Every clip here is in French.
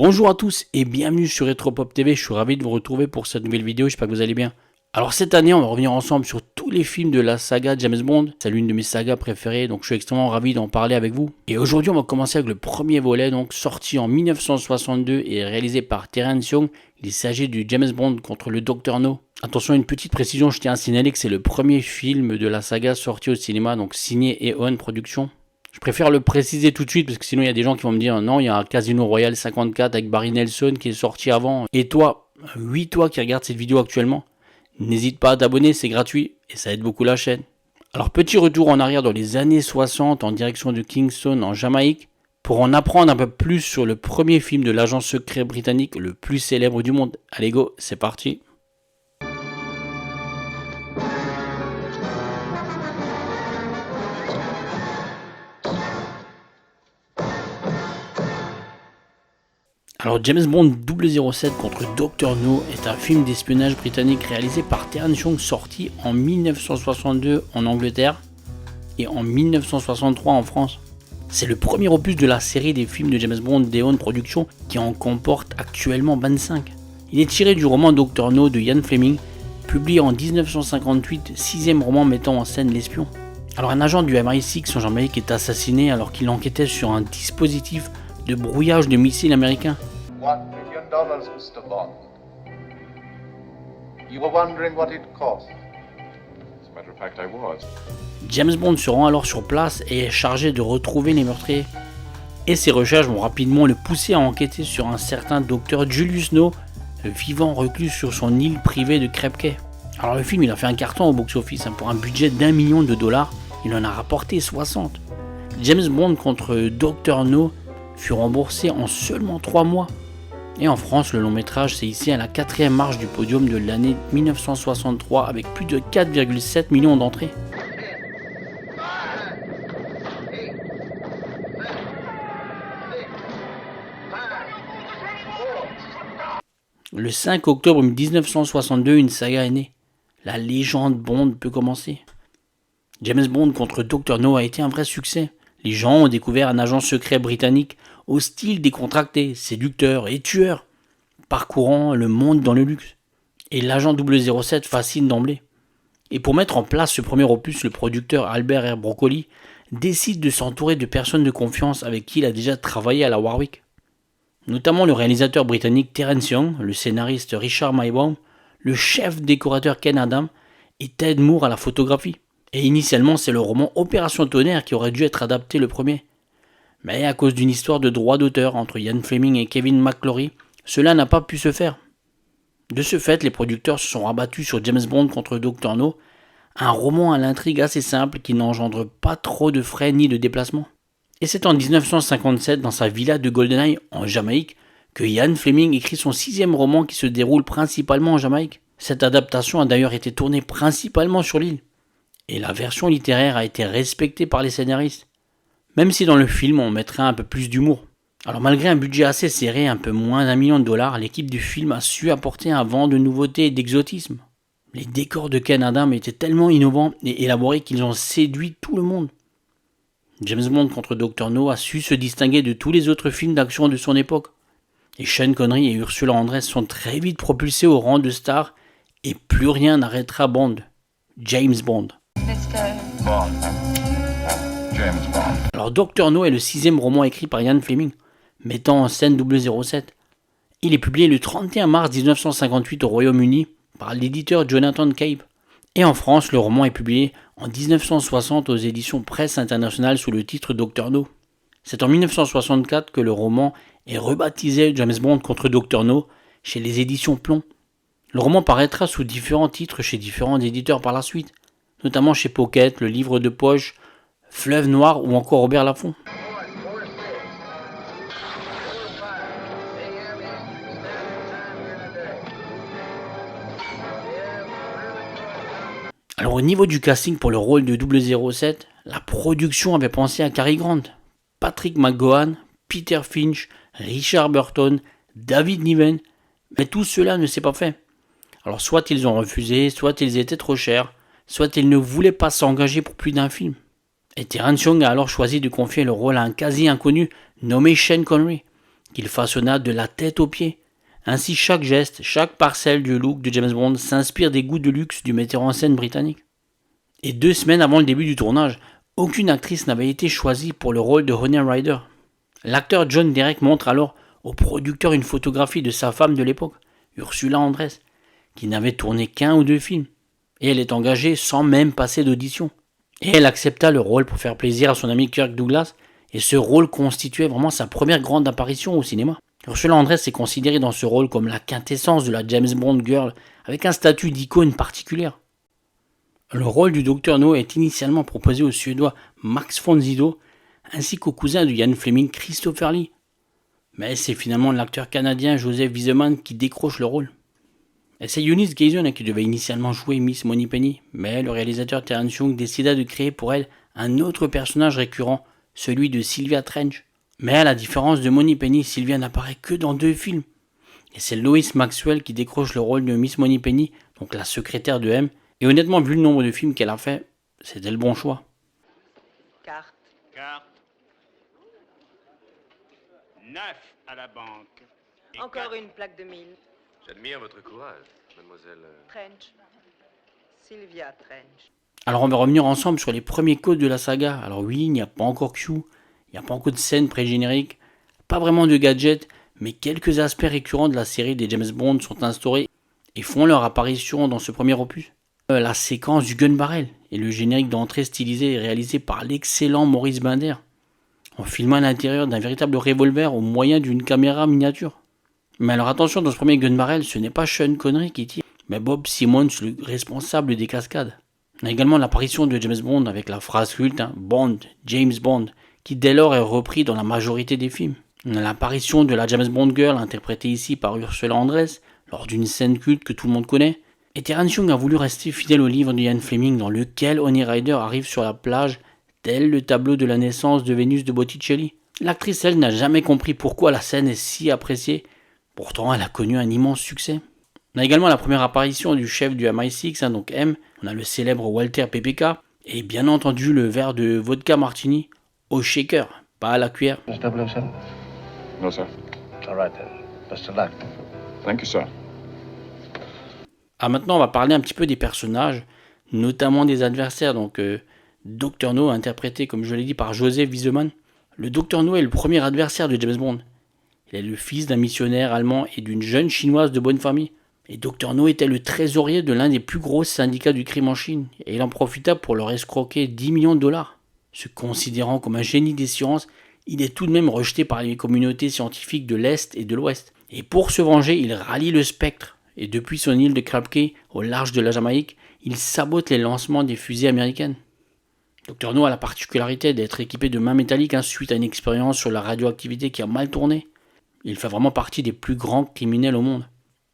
Bonjour à tous et bienvenue sur Retropop TV, je suis ravi de vous retrouver pour cette nouvelle vidéo, j'espère que vous allez bien. Alors cette année on va revenir ensemble sur tous les films de la saga James Bond, c'est l'une de mes sagas préférées donc je suis extrêmement ravi d'en parler avec vous. Et aujourd'hui on va commencer avec le premier volet, donc sorti en 1962 et réalisé par Terence Young. Il s'agit du James Bond contre le Dr No. Attention, une petite précision, je tiens à signaler que c'est le premier film de la saga sorti au cinéma, donc signé Eon Productions. Je préfère le préciser tout de suite parce que sinon il y a des gens qui vont me dire non, il y a un Casino Royale 54 avec Barry Nelson qui est sorti avant. Et toi, oui toi qui regardes cette vidéo actuellement, n'hésite pas à t'abonner, c'est gratuit et ça aide beaucoup la chaîne. Alors petit retour en arrière dans les années 60 en direction de Kingston en Jamaïque pour en apprendre un peu plus sur le premier film de l'agent secret britannique le plus célèbre du monde. Allez go, c'est parti. Alors James Bond 007 contre Dr No est un film d'espionnage britannique réalisé par Terence Young, sorti en 1962 en Angleterre et en 1963 en France. C'est le premier opus de la série des films de James Bond d'Eon Productions qui en comporte actuellement 25. Il est tiré du roman Dr No de Ian Fleming, publié en 1958, sixième roman mettant en scène l'espion. Alors un agent du MI6 en Jamaïque est assassiné alors qu'il enquêtait sur un dispositif de brouillage de missiles américains. $1 million, Mr. Bond. You were wondering what it cost. As a matter of fact, I was. James Bond se rend alors sur place et est chargé de retrouver les meurtriers. Et ses recherches vont rapidement le pousser à enquêter sur un certain docteur Julius No, vivant reclus sur son île privée de Krepke. Alors le film il a fait un carton au box-office, pour un budget d'$1 million, il en a rapporté 60. James Bond contre Dr No fut remboursé en seulement 3 mois. Et en France, le long métrage s'est hissé à la 4e marche du podium de l'année 1963 avec plus de 4,7 millions d'entrées. Le 5 octobre 1962, une saga est née. La légende Bond peut commencer. James Bond contre Dr No a été un vrai succès. Les gens ont découvert un agent secret britannique au style décontracté, séducteur et tueur, parcourant le monde dans le luxe. Et l'agent 007 fascine d'emblée. Et pour mettre en place ce premier opus, le producteur Albert R. Broccoli décide de s'entourer de personnes de confiance avec qui il a déjà travaillé à la Warwick. Notamment le réalisateur britannique Terence Young, le scénariste Richard Maybaum, le chef décorateur Ken Adam et Ted Moore à la photographie. Et initialement, c'est le roman Opération Tonnerre qui aurait dû être adapté le premier. Mais à cause d'une histoire de droit d'auteur entre Ian Fleming et Kevin McClory, cela n'a pas pu se faire. De ce fait, les producteurs se sont rabattus sur James Bond contre Dr No, un roman à l'intrigue assez simple qui n'engendre pas trop de frais ni de déplacements. Et c'est en 1957, dans sa villa de GoldenEye en Jamaïque, que Ian Fleming écrit son 6e roman qui se déroule principalement en Jamaïque. Cette adaptation a d'ailleurs été tournée principalement sur l'île. Et la version littéraire a été respectée par les scénaristes, même si dans le film on mettrait un peu plus d'humour. Alors malgré un budget assez serré, un peu moins d'$1 million, l'équipe du film a su apporter un vent de nouveauté et d'exotisme. Les décors de Ken Adam étaient tellement innovants et élaborés qu'ils ont séduit tout le monde. James Bond contre Dr No a su se distinguer de tous les autres films d'action de son époque. Et Sean Connery et Ursula Andress sont très vite propulsés au rang de stars et plus rien n'arrêtera Bond. James Bond. Bond. James Bond. Alors Dr No est le 6e roman écrit par Ian Fleming, mettant en scène 007. Il est publié le 31 mars 1958 au Royaume-Uni par l'éditeur Jonathan Cape. Et en France, le roman est publié en 1960 aux éditions Presse Internationale sous le titre Dr No. C'est en 1964 que le roman est rebaptisé James Bond contre Dr No chez les éditions Plomb. Le roman paraîtra sous différents titres chez différents éditeurs par la suite, notamment chez Pocket, le livre de poche, Fleuve Noir ou encore Robert Laffont. Alors au niveau du casting pour le rôle de 007, la production avait pensé à Cary Grant, Patrick McGowan, Peter Finch, Richard Burton, David Niven, mais tout cela ne s'est pas fait. Alors soit ils ont refusé, soit ils étaient trop chers, soit ils ne voulaient pas s'engager pour plus d'un film. Et Terence Young a alors choisi de confier le rôle à un quasi-inconnu nommé Sean Connery, qu'il façonna de la tête aux pieds. Ainsi, chaque geste, chaque parcelle du look de James Bond s'inspire des goûts de luxe du metteur en scène britannique. Et 2 semaines avant le début du tournage, aucune actrice n'avait été choisie pour le rôle de Honey Rider. L'acteur John Derek montre alors au producteur une photographie de sa femme de l'époque, Ursula Andress, qui n'avait tourné qu'1 ou 2 films. Et elle est engagée sans même passer d'audition. Et elle accepta le rôle pour faire plaisir à son ami Kirk Douglas, et ce rôle constituait vraiment sa première grande apparition au cinéma. Ursula Andress est considérée dans ce rôle comme la quintessence de la James Bond girl, avec un statut d'icône particulière. Le rôle du Dr No est initialement proposé au Suédois Max von Sydow, ainsi qu'au cousin de Ian Fleming, Christopher Lee. Mais c'est finalement l'acteur canadien Joseph Wiseman qui décroche le rôle. Et c'est Eunice Gayson qui devait initialement jouer Miss Moneypenny, mais le réalisateur Terence Young décida de créer pour elle un autre personnage récurrent, celui de Sylvia Trench. Mais à la différence de Moneypenny, Sylvia n'apparaît que dans 2 films. Et c'est Lois Maxwell qui décroche le rôle de Miss Moneypenny, donc la secrétaire de M. Et honnêtement, vu le nombre de films qu'elle a fait, c'était le bon choix. Carte. 9 à la banque. Et Encore 4. une plaque de 1000. J'admire votre courage, mademoiselle. Trench. Sylvia Trench. Alors on va revenir ensemble sur les premiers codes de la saga. Alors oui, il n'y a pas encore Q, il n'y a pas encore de scène pré-générique, pas vraiment de gadgets, mais quelques aspects récurrents de la série des James Bond sont instaurés et font leur apparition dans ce premier opus. La séquence du gun barrel et le générique d'entrée stylisé est réalisé par l'excellent Maurice Binder, en filmant à l'intérieur d'un véritable revolver au moyen d'une caméra miniature. Mais alors attention, dans ce premier gun barrel, ce n'est pas Sean Connery qui tire, mais Bob Simmons, le responsable des cascades. On a également l'apparition de James Bond avec la phrase culte Bond, James Bond, qui dès lors est repris dans la majorité des films. On a l'apparition de la James Bond Girl, interprétée ici par Ursula Andress, lors d'une scène culte que tout le monde connaît. Et Terence Young a voulu rester fidèle au livre de Ian Fleming, dans lequel Honey Rider arrive sur la plage, tel le tableau de la naissance de Vénus de Botticelli. L'actrice, elle, n'a jamais compris pourquoi la scène est si appréciée. Pourtant, elle a connu un immense succès. On a également la première apparition du chef du MI6, donc M. On a le célèbre Walter PPK. Et bien entendu, le verre de vodka martini au shaker, pas à la cuillère. It's 007. No, sir. All right then. Best of luck. Thank you, sir. Ah, maintenant, on va parler un petit peu des personnages, notamment des adversaires. Donc, Dr No, interprété, comme je l'ai dit, par Joseph Wiseman. Le Dr No est le premier adversaire de James Bond. Il est le fils d'un missionnaire allemand et d'une jeune chinoise de bonne famille. Et Dr No était le trésorier de l'un des plus gros syndicats du crime en Chine, et il en profita pour leur escroquer 10 millions de dollars. Se considérant comme un génie des sciences, il est tout de même rejeté par les communautés scientifiques de l'Est et de l'Ouest. Et pour se venger, il rallie le Spectre, et depuis son île de Crab Cay, au large de la Jamaïque, il sabote les lancements des fusées américaines. Dr No a la particularité d'être équipé de mains métalliques suite à une expérience sur la radioactivité qui a mal tourné. Il fait vraiment partie des plus grands criminels au monde.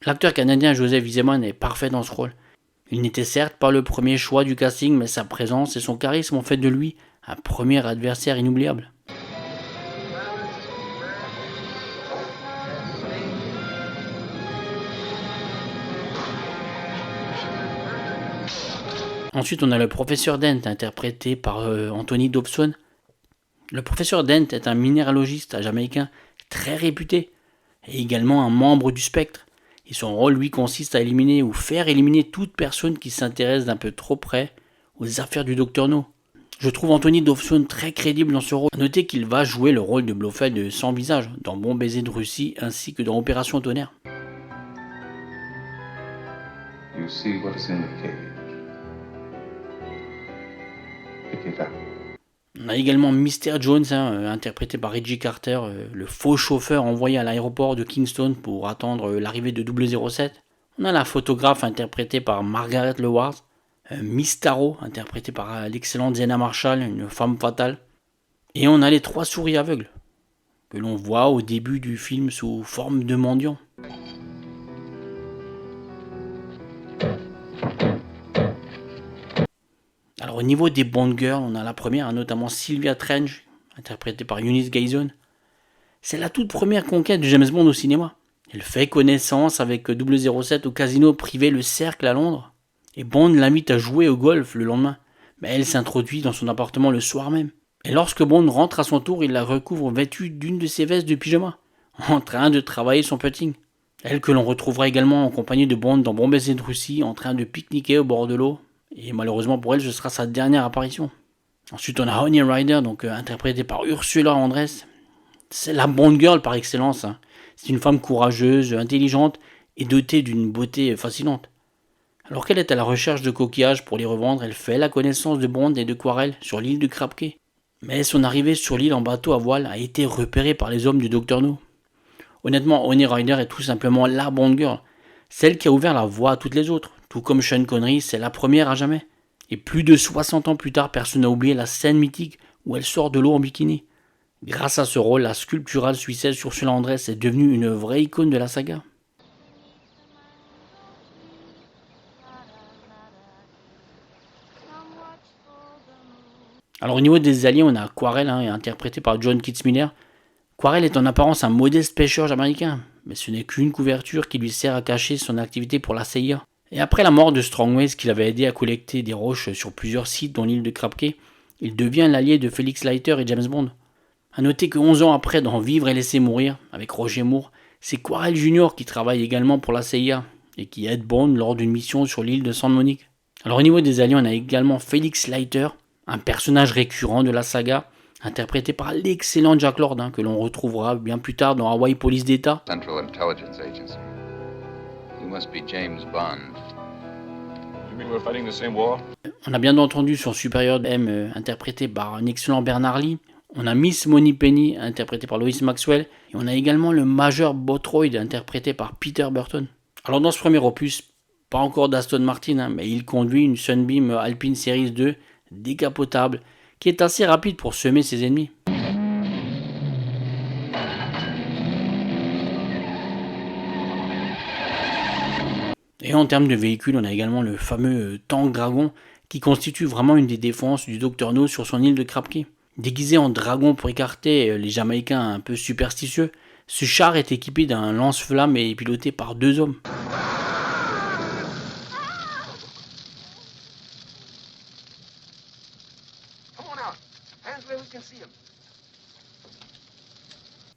L'acteur canadien Joseph Wiseman est parfait dans ce rôle. Il n'était certes pas le premier choix du casting, mais sa présence et son charisme ont fait de lui un premier adversaire inoubliable. Ensuite, on a le professeur Dent, interprété par Anthony Dobson. Le professeur Dent est un minéralogiste jamaïcain très réputé, et également un membre du Spectre. Et son rôle, lui, consiste à éliminer ou faire éliminer toute personne qui s'intéresse d'un peu trop près aux affaires du Dr No. Je trouve Anthony Dobson très crédible dans ce rôle. A noter qu'il va jouer le rôle de Blofeld sans visage dans Bon baiser de Russie ainsi que dans Opération Tonnerre. You see what is in the cage. Pick it up. On a également Mr. Jones, interprété par Reggie Carter, le faux chauffeur envoyé à l'aéroport de Kingston pour attendre l'arrivée de 007. On a la photographe interprétée par Margaret Lewars, Miss Tarot, interprétée par l'excellente Zena Marshall, une femme fatale. Et on a les 3 souris aveugles, que l'on voit au début du film sous forme de mendiants. Alors au niveau des Bond Girls, on a la première, notamment Sylvia Trench, interprétée par Eunice Gayson. C'est la toute première conquête de James Bond au cinéma. Elle fait connaissance avec 007 au casino privé Le Cercle à Londres. Et Bond l'invite à jouer au golf le lendemain. Mais elle s'introduit dans son appartement le soir même. Et lorsque Bond rentre à son tour, il la recouvre vêtue d'une de ses vestes de pyjama, en train de travailler son putting. Elle que l'on retrouvera également en compagnie de Bond dans Bon baiser de Russie, en train de pique-niquer au bord de l'eau. Et malheureusement pour elle, ce sera sa dernière apparition. Ensuite, on a Honey Rider, donc interprétée par Ursula Andress. C'est la Bond girl par excellence. Hein. C'est une femme courageuse, intelligente et dotée d'une beauté fascinante. Alors qu'elle est à la recherche de coquillages pour les revendre, elle fait la connaissance de Bond et de Quarrel sur l'île de Crab Cay. Mais son arrivée sur l'île en bateau à voile a été repérée par les hommes du Dr No. Honnêtement, Honey Rider est tout simplement la Bond girl, celle qui a ouvert la voie à toutes les autres. Tout comme Sean Connery, c'est la première à jamais. Et plus de 60 ans plus tard, personne n'a oublié la scène mythique où elle sort de l'eau en bikini. Grâce à ce rôle, la sculpturale suissesse Ursula Andress est devenue une vraie icône de la saga. Alors au niveau des alliés, on a Quarrel, interprété par John Kitzmiller. Quarrel est en apparence un modeste pêcheur jamaïcain, mais ce n'est qu'une couverture qui lui sert à cacher son activité pour la CIA. Et après la mort de Strongways, qui l'avait aidé à collecter des roches sur plusieurs sites dont l'île de Crab Cay, il devient l'allié de Felix Leiter et James Bond. A noter que 11 ans après, dans Vivre et laisser mourir, avec Roger Moore, c'est Quarrel Jr. qui travaille également pour la CIA et qui aide Bond lors d'une mission sur l'île de San Monique. Alors au niveau des alliés, on a également Felix Leiter, un personnage récurrent de la saga, interprété par l'excellent Jack Lord, que l'on retrouvera bien plus tard dans Hawaii Police d'État. Central Intelligence Agency. You must be James Bond. You mean we're fighting the same war? On a bien entendu son supérieur M, interprété par un excellent Bernard Lee. On a Miss Moneypenny, interprétée par Lois Maxwell. Et on a également le Major Bothroyd, interprété par Peter Burton. Alors dans ce premier opus, pas encore d'Aston Martin, mais il conduit une Sunbeam Alpine Series 2 décapotable, qui est assez rapide pour semer ses ennemis. Et en termes de véhicules, on a également le fameux Tank Dragon, qui constitue vraiment une des défenses du Dr No sur son île de Crab Cay. Déguisé en dragon pour écarter les Jamaïcains un peu superstitieux, ce char est équipé d'un lance-flamme et est piloté par 2 hommes.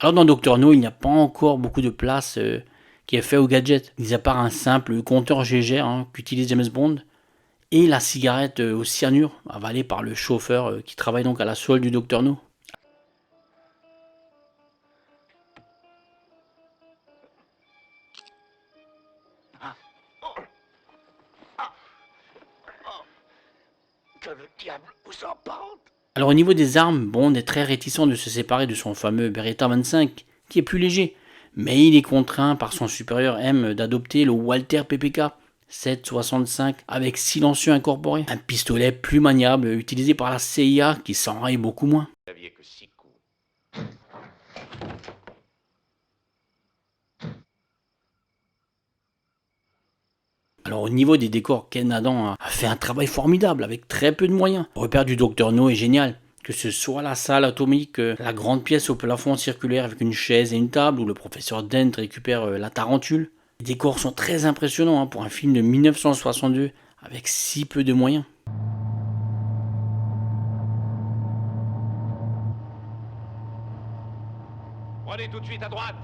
Alors dans Dr No, il n'y a pas encore beaucoup de place qui est fait au gadget, mis à part un simple compteur Gégère qu'utilise James Bond, et la cigarette au cyanure avalée par le chauffeur qui travaille donc à la solde du Dr No. Que le diable vous emporte. Alors au niveau des armes, Bond est très réticent de se séparer de son fameux Beretta 25, qui est plus léger, mais il est contraint par son supérieur M d'adopter le Walther PPK 7,65 avec silencieux incorporé, un pistolet plus maniable utilisé par la CIA qui s'enraye beaucoup moins. Vous n'aviez que 6 coups. Alors au niveau des décors, Ken Adam a fait un travail formidable avec très peu de moyens. Le repère du Dr No est génial. Que ce soit la salle atomique, la grande pièce au plafond circulaire avec une chaise et une table où le professeur Dent récupère la tarentule. Les décors sont très impressionnants pour un film de 1962 avec si peu de moyens. Prenez tout de suite à droite.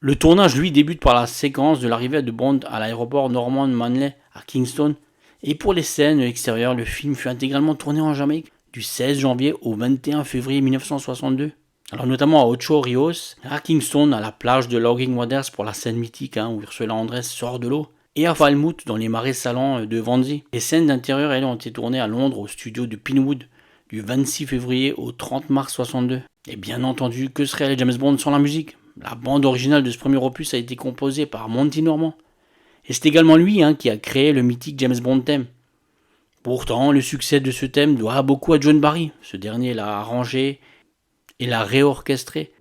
Le tournage, lui, débute par la séquence de l'arrivée de Bond à l'aéroport Norman Manley à Kingston. Et pour les scènes extérieures, le film fut intégralement tourné en Jamaïque du 16 janvier au 21 février 1962. Alors notamment à Ocho Rios, à Kingston, à la plage de Logging Waters pour la scène mythique où Ursula Andress sort de l'eau, et à Falmouth dans les marais salants de Vanzi. Les scènes d'intérieur, elles, ont été tournées à Londres au studio de Pinewood du 26 février au 30 mars 62. Et bien entendu, que serait les James Bond sans la musique ? La bande originale de ce premier opus a été composée par Monty Norman. Et c'est également lui qui a créé le mythique James Bond thème. Pourtant, le succès de ce thème doit beaucoup à John Barry. Ce dernier l'a arrangé et l'a réorchestré.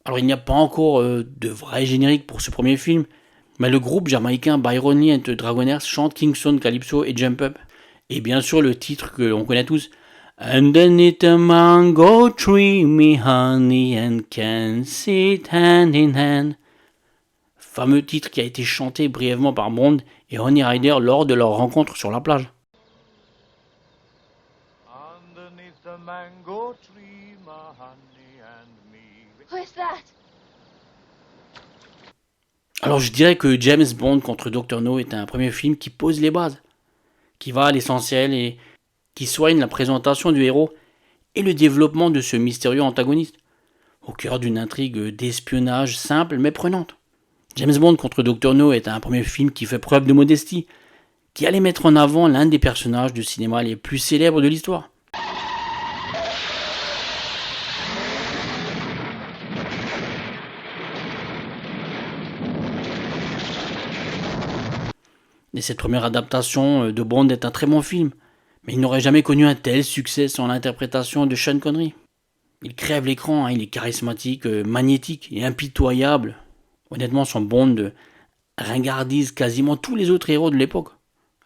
Alors il n'y a pas encore de vrai générique pour ce premier film, mais le groupe jamaïcain Byron Lee and the Dragonaires chante Kingston Calypso et Jump Up. Et bien sûr le titre que l'on connaît tous, Underneath a mango tree, me honey and can sit hand in hand. Fameux titre qui a été chanté brièvement par Bond et Honey Rider lors de leur rencontre sur la plage. Underneath the mango tree, my honey and me. Where's that? Alors je dirais que James Bond contre Dr. No est un premier film qui pose les bases, qui va à l'essentiel et qui soigne la présentation du héros et le développement de ce mystérieux antagoniste, au cœur d'une intrigue d'espionnage simple mais prenante. James Bond contre Dr. No est un premier film qui fait preuve de modestie, qui allait mettre en avant l'un des personnages du cinéma les plus célèbres de l'histoire. Et cette première adaptation de Bond est un très bon film, mais il n'aurait jamais connu un tel succès sans l'interprétation de Sean Connery. Il crève l'écran, il est charismatique, magnétique et impitoyable. Honnêtement, son Bond ringardise quasiment tous les autres héros de l'époque.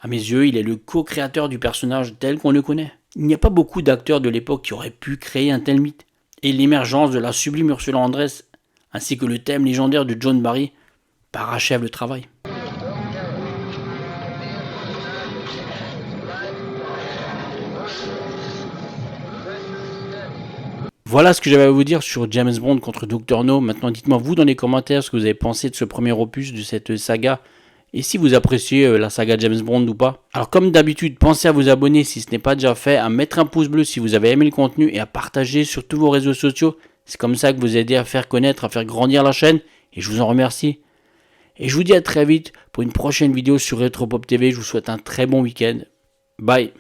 À mes yeux, il est le co-créateur du personnage tel qu'on le connaît. Il n'y a pas beaucoup d'acteurs de l'époque qui auraient pu créer un tel mythe. Et l'émergence de la sublime Ursula Andress, ainsi que le thème légendaire de John Barry, parachèvent le travail. Voilà ce que j'avais à vous dire sur James Bond contre Dr. No. Maintenant, dites-moi vous dans les commentaires ce que vous avez pensé de ce premier opus, de cette saga, et si vous appréciez la saga James Bond ou pas. Alors comme d'habitude, pensez à vous abonner si ce n'est pas déjà fait, à mettre un pouce bleu si vous avez aimé le contenu et à partager sur tous vos réseaux sociaux. C'est comme ça que vous aidez à faire connaître, à faire grandir la chaîne, et je vous en remercie. Et je vous dis à très vite pour une prochaine vidéo sur Retropop TV. Je vous souhaite un très bon week-end. Bye.